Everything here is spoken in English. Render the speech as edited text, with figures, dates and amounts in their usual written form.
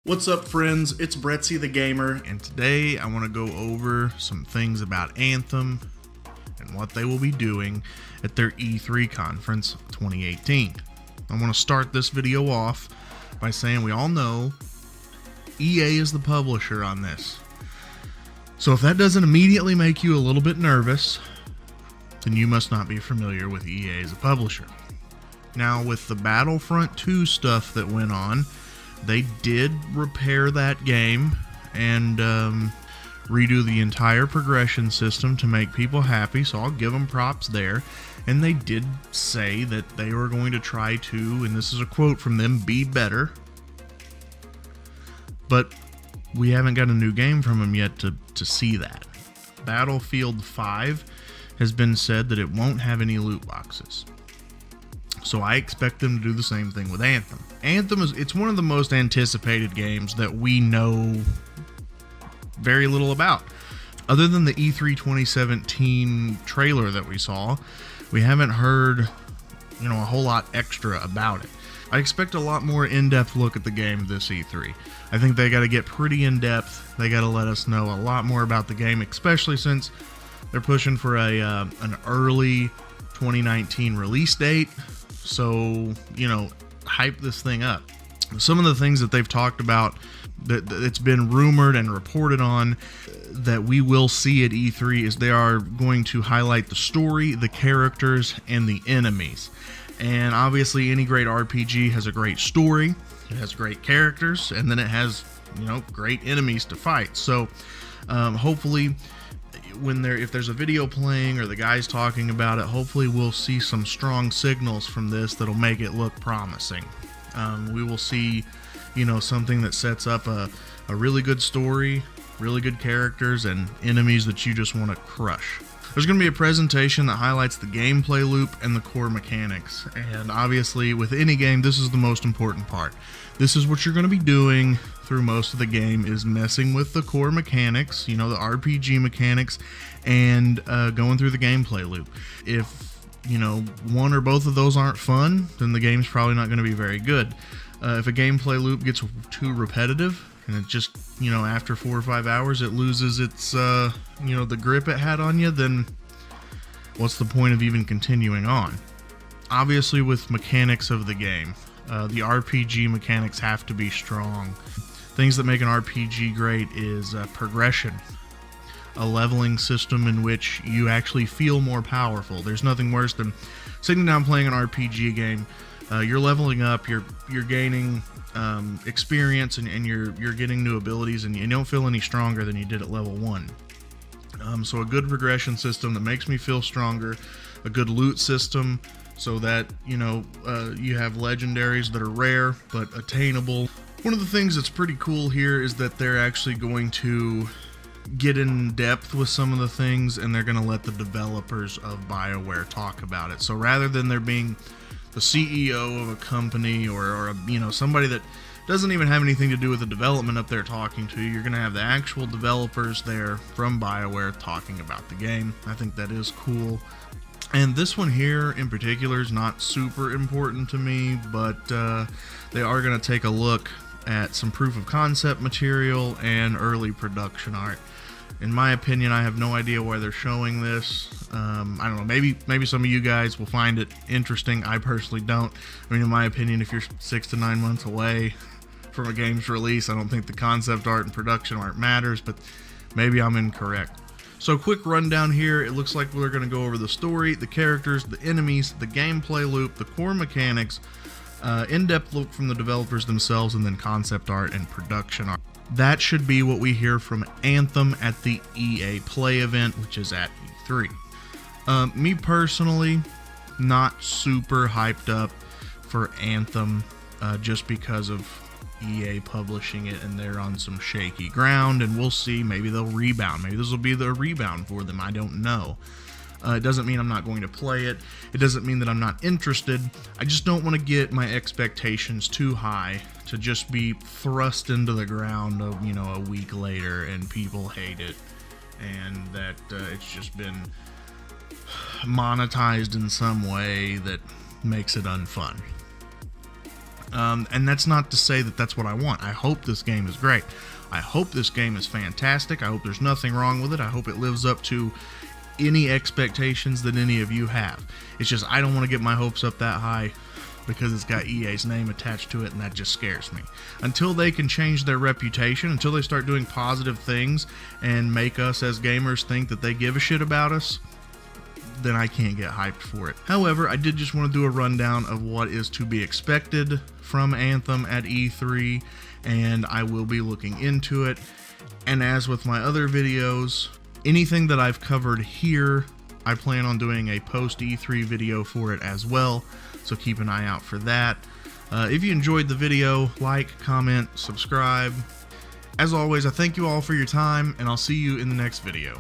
What's up, friends? It's Brettsy the Gamer, and today I want to go over some things about Anthem and what they will be doing at their E3 conference 2018. I want to start this video off by saying we all know EA is the publisher on this. So if that doesn't immediately make you a little bit nervous, then you must not be familiar with EA as a publisher. Now, with the Battlefront 2 stuff that went on, they did repair that game and redo the entire progression system to make people happy, so I'll give them props there. And they did say that they were going to try to, and this is a quote from them, be better. But we haven't got a new game from them yet to see that. Battlefield 5 has been said that it won't have any loot boxes. So I expect them to do the same thing with Anthem. Anthem it's one of the most anticipated games that we know very little about. Other than the E3 2017 trailer that we saw, we haven't heard, a whole lot extra about it. I expect a lot more in-depth look at the game this E3. I think they got to get pretty in-depth. They got to let us know a lot more about the game, especially since they're pushing for an early 2019 release date. So, hype this thing up. Some of the things that they've talked about, that it's been rumored and reported on that we will see at E3, is they are going to highlight the story, the characters, and the enemies. And obviously any great RPG has a great story, it has great characters, and then it has, great enemies to fight. So hopefully if there's a video playing or the guys talking about it, hopefully we'll see some strong signals from this that'll make it look promising. We will see, something that sets up a really good story, really good characters, and enemies that you just want to crush. There's going to be a presentation that highlights the gameplay loop and the core mechanics. And obviously, with any game, this is the most important part. This is what you're going to be doing through most of the game, is messing with the core mechanics, the RPG mechanics, and going through the gameplay loop. If, one or both of those aren't fun, then the game's probably not going to be very good. If a gameplay loop gets too repetitive, and it just, after 4 or 5 hours, it loses its, the grip it had on you, then what's the point of even continuing on? Obviously, with mechanics of the game, the RPG mechanics have to be strong. Things that make an RPG great is progression, a leveling system in which you actually feel more powerful. There's nothing worse than sitting down playing an RPG game. You're leveling up, you're gaining experience, and you're getting new abilities, and you don't feel any stronger than you did at level 1. So a good progression system that makes me feel stronger, a good loot system so that you have legendaries that are rare but attainable. One of the things that's pretty cool here is that they're actually going to get in depth with some of the things, and they're going to let the developers of BioWare talk about it. So rather than there being the CEO of a company or somebody that doesn't even have anything to do with the development up there talking to you, you're going to have the actual developers there from BioWare talking about the game. I think that is cool. And this one here in particular is not super important to me, but they are going to take a look at some proof of concept material and early production art. In my opinion, I have no idea why they're showing this. I don't know, maybe some of you guys will find it interesting. I personally don't. I mean, in my opinion, if you're 6 to 9 months away from a game's release, I don't think the concept art and production art matters, but maybe I'm incorrect. So quick rundown here. It looks like we're going to go over the story, the characters, the enemies, the gameplay loop, the core mechanics, in-depth look from the developers themselves, and then concept art and production art. That should be what we hear from Anthem at the EA Play event, which is at E3. Me personally, not super hyped up for Anthem just because of EA publishing it, and they're on some shaky ground, and we'll see. Maybe they'll rebound. Maybe this will be the rebound for them. I don't know. It doesn't mean I'm not going to play it. It doesn't mean that I'm not interested. I just don't want to get my expectations too high to just be thrust into the ground a week later and people hate it, and that it's just been monetized in some way that makes it unfun. And that's not to say that that's what I want. I hope this game is great. I hope this game is fantastic. I hope there's nothing wrong with it. I hope it lives up to any expectations that any of you have. It's just I don't want to get my hopes up that high because it's got EA's name attached to it, and that just scares me. Until they can change their reputation, until they start doing positive things and make us as gamers think that they give a shit about us, then I can't get hyped for it. However, I did just want to do a rundown of what is to be expected from Anthem at E3, and I will be looking into it. And as with my other videos, anything that I've covered here, I plan on doing a post E3 video for it as well, so keep an eye out for that. If you enjoyed the video, like, comment, subscribe. As always, I thank you all for your time, and I'll see you in the next video.